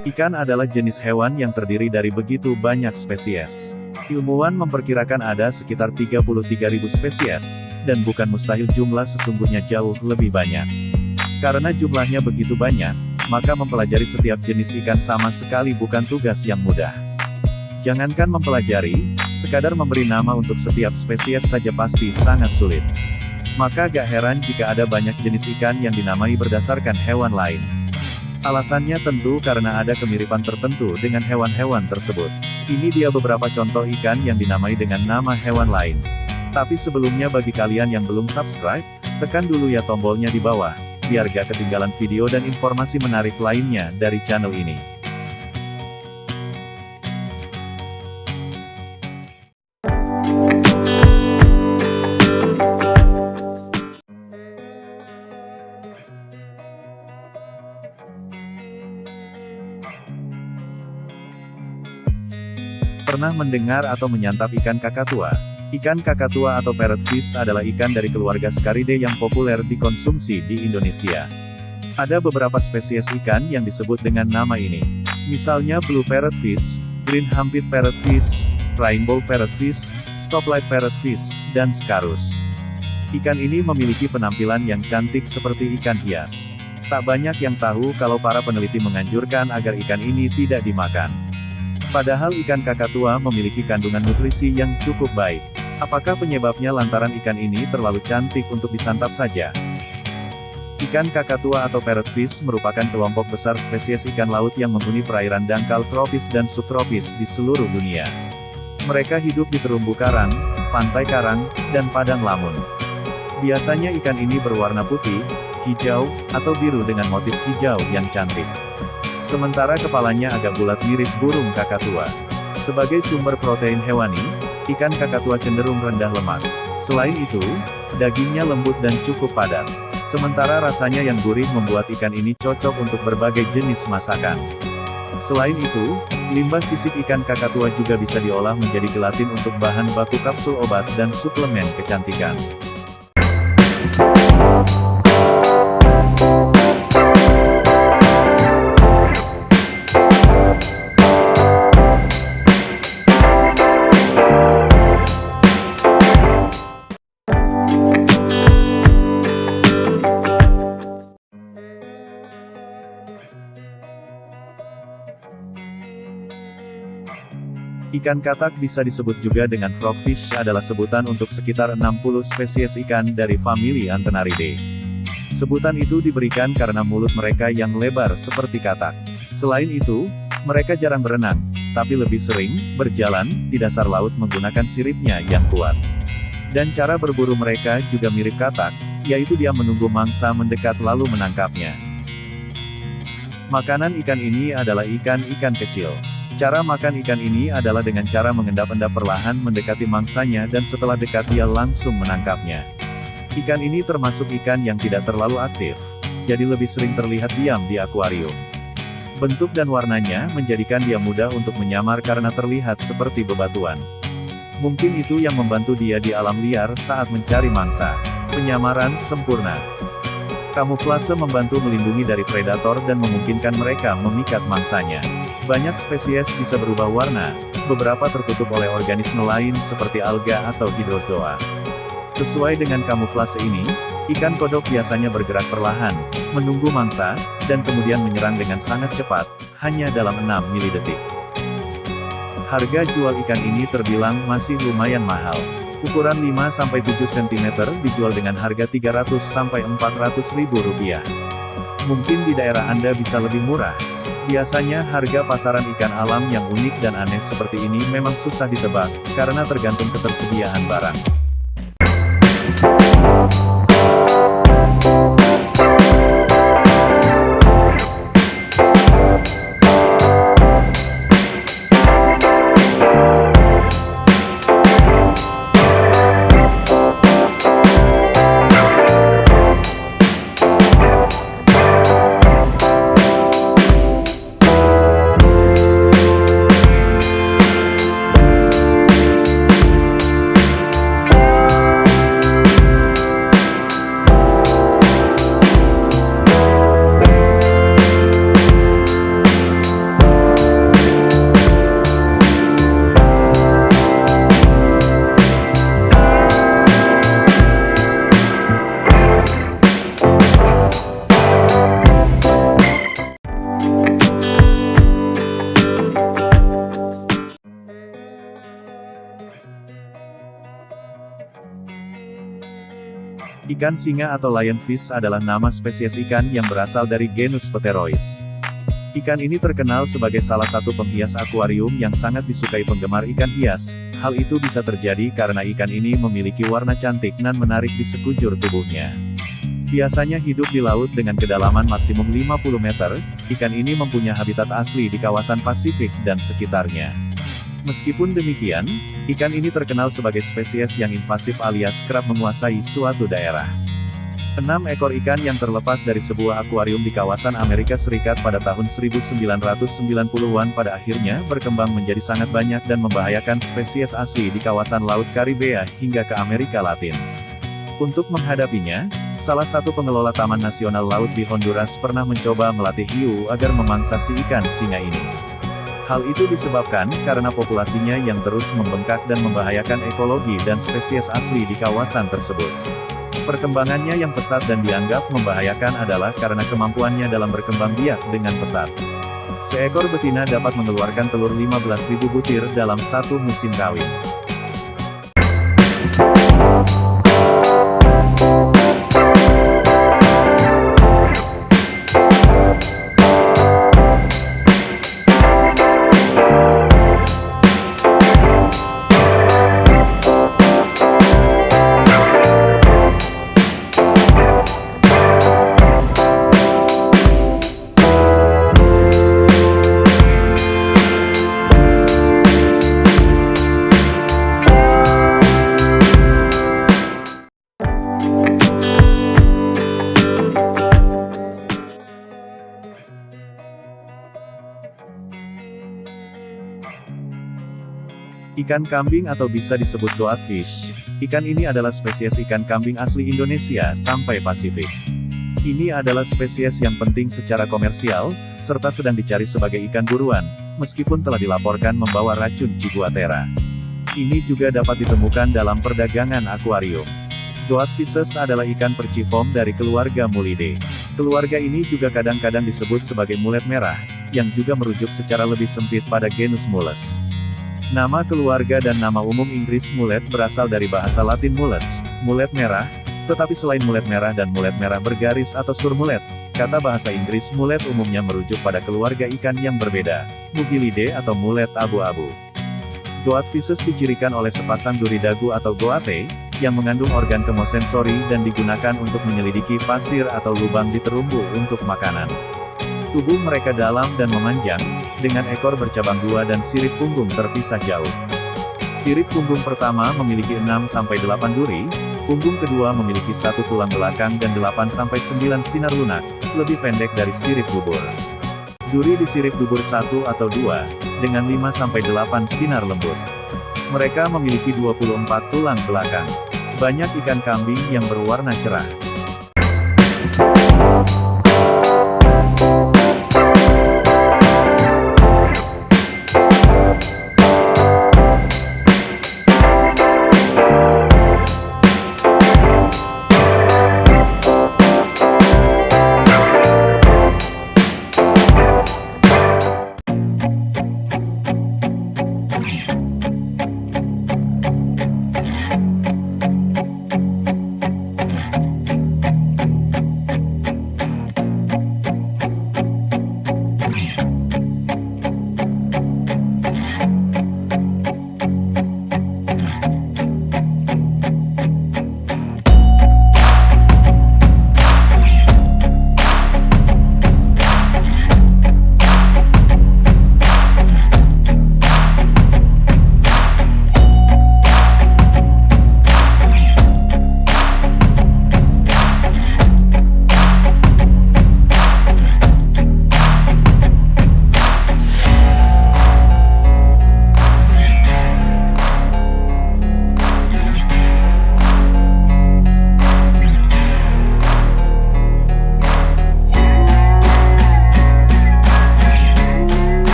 Ikan adalah jenis hewan yang terdiri dari begitu banyak spesies. Ilmuwan memperkirakan ada sekitar 33.000 spesies, dan bukan mustahil jumlah sesungguhnya jauh lebih banyak. Karena jumlahnya begitu banyak, maka mempelajari setiap jenis ikan sama sekali bukan tugas yang mudah. Jangankan mempelajari, sekadar memberi nama untuk setiap spesies saja pasti sangat sulit. Maka gak heran jika ada banyak jenis ikan yang dinamai berdasarkan hewan lain. Alasannya tentu karena ada kemiripan tertentu dengan hewan-hewan tersebut. Ini dia beberapa contoh ikan yang dinamai dengan nama hewan lain. Tapi sebelumnya bagi kalian yang belum subscribe, tekan dulu ya tombolnya di bawah, biar gak ketinggalan video dan informasi menarik lainnya dari channel ini. Pernah mendengar atau menyantap ikan kakatua? Ikan kakatua atau parrotfish adalah ikan dari keluarga Scaridae yang populer dikonsumsi di Indonesia. Ada beberapa spesies ikan yang disebut dengan nama ini. Misalnya blue parrotfish, green humped parrotfish, rainbow parrotfish, stoplight parrotfish, dan scarus. Ikan ini memiliki penampilan yang cantik seperti ikan hias. Tak banyak yang tahu kalau para peneliti menganjurkan agar ikan ini tidak dimakan. Padahal ikan kakatua memiliki kandungan nutrisi yang cukup baik. Apakah penyebabnya lantaran ikan ini terlalu cantik untuk disantap saja? Ikan kakatua atau parrotfish merupakan kelompok besar spesies ikan laut yang menghuni perairan dangkal tropis dan subtropis di seluruh dunia. Mereka hidup di terumbu karang, pantai karang, dan padang lamun. Biasanya ikan ini berwarna putih, hijau, atau biru dengan motif hijau yang cantik. Sementara kepalanya agak bulat mirip burung kakatua. Sebagai sumber protein hewani, ikan kakatua cenderung rendah lemak. Selain itu, dagingnya lembut dan cukup padat. Sementara rasanya yang gurih membuat ikan ini cocok untuk berbagai jenis masakan. Selain itu, limbah sisik ikan kakatua juga bisa diolah menjadi gelatin untuk bahan baku kapsul obat dan suplemen kecantikan. Ikan katak bisa disebut juga dengan frogfish adalah sebutan untuk sekitar 60 spesies ikan dari famili Antennaridae. Sebutan itu diberikan karena mulut mereka yang lebar seperti katak. Selain itu, mereka jarang berenang, tapi lebih sering berjalan di dasar laut menggunakan siripnya yang kuat. Dan cara berburu mereka juga mirip katak, yaitu dia menunggu mangsa mendekat lalu menangkapnya. Makanan ikan ini adalah ikan-ikan kecil. Cara makan ikan ini adalah dengan cara mengendap-endap perlahan mendekati mangsanya dan setelah dekat dia langsung menangkapnya. Ikan ini termasuk ikan yang tidak terlalu aktif, jadi lebih sering terlihat diam di akuarium. Bentuk dan warnanya menjadikan dia mudah untuk menyamar karena terlihat seperti bebatuan. Mungkin itu yang membantu dia di alam liar saat mencari mangsa. Penyamaran sempurna. Kamuflase membantu melindungi dari predator dan memungkinkan mereka memikat mangsanya. Banyak spesies bisa berubah warna, beberapa tertutup oleh organisme lain seperti alga atau hidrozoa. Sesuai dengan kamuflase ini, ikan kodok biasanya bergerak perlahan, menunggu mangsa, dan kemudian menyerang dengan sangat cepat, hanya dalam 6 milidetik. Harga jual ikan ini terbilang masih lumayan mahal. Ukuran 5-7 cm dijual dengan harga Rp300-400 ribu. Mungkin di daerah Anda bisa lebih murah. Biasanya harga pasaran ikan alam yang unik dan aneh seperti ini memang susah ditebak, karena tergantung ketersediaan barang. Ikan singa atau lionfish adalah nama spesies ikan yang berasal dari genus Pterois. Ikan ini terkenal sebagai salah satu penghias akuarium yang sangat disukai penggemar ikan hias. Hal itu bisa terjadi karena ikan ini memiliki warna cantik dan menarik di sekujur tubuhnya. Biasanya hidup di laut dengan kedalaman maksimum 50 meter, ikan ini mempunyai habitat asli di kawasan Pasifik dan sekitarnya. Meskipun demikian, ikan ini terkenal sebagai spesies yang invasif alias kerap menguasai suatu daerah. 6 ekor ikan yang terlepas dari sebuah akuarium di kawasan Amerika Serikat pada tahun 1990-an pada akhirnya berkembang menjadi sangat banyak dan membahayakan spesies asli di kawasan Laut Karibea hingga ke Amerika Latin. Untuk menghadapinya, salah satu pengelola Taman Nasional Laut di Honduras pernah mencoba melatih hiu agar memangsa si ikan singa ini. Hal itu disebabkan karena populasinya yang terus membengkak dan membahayakan ekologi dan spesies asli di kawasan tersebut. Perkembangannya yang pesat dan dianggap membahayakan adalah karena kemampuannya dalam berkembang biak dengan pesat. Seekor betina dapat mengeluarkan telur 15.000 butir dalam satu musim kawin. Ikan kambing atau bisa disebut goatfish. Ikan ini adalah spesies ikan kambing asli Indonesia sampai Pasifik. Ini adalah spesies yang penting secara komersial, serta sedang dicari sebagai ikan buruan, meskipun telah dilaporkan membawa racun ciguatera. Ini juga dapat ditemukan dalam perdagangan akuarium. Goatfishes adalah ikan perciform dari keluarga Mulidae. Keluarga ini juga kadang-kadang disebut sebagai mulet merah, yang juga merujuk secara lebih sempit pada genus Mules. Nama keluarga dan nama umum Inggris mulet berasal dari bahasa Latin mules, mulet merah, tetapi selain mulet merah dan mulet merah bergaris atau surmulet, kata bahasa Inggris mulet umumnya merujuk pada keluarga ikan yang berbeda, Mugilidae atau mulet abu-abu. Goatfishes dicirikan oleh sepasang duri dagu atau goate, yang mengandung organ kemosensori dan digunakan untuk menyelidiki pasir atau lubang di terumbu untuk makanan. Tubuh mereka dalam dan memanjang, dengan ekor bercabang dua dan sirip punggung terpisah jauh. Sirip punggung pertama memiliki 6-8 duri, punggung kedua memiliki 1 tulang belakang dan 8-9 sinar lunak, lebih pendek dari sirip dubur. Duri di sirip dubur 1 atau 2, dengan 5-8 sinar lembut. Mereka memiliki 24 tulang belakang. Banyak ikan kambing yang berwarna cerah.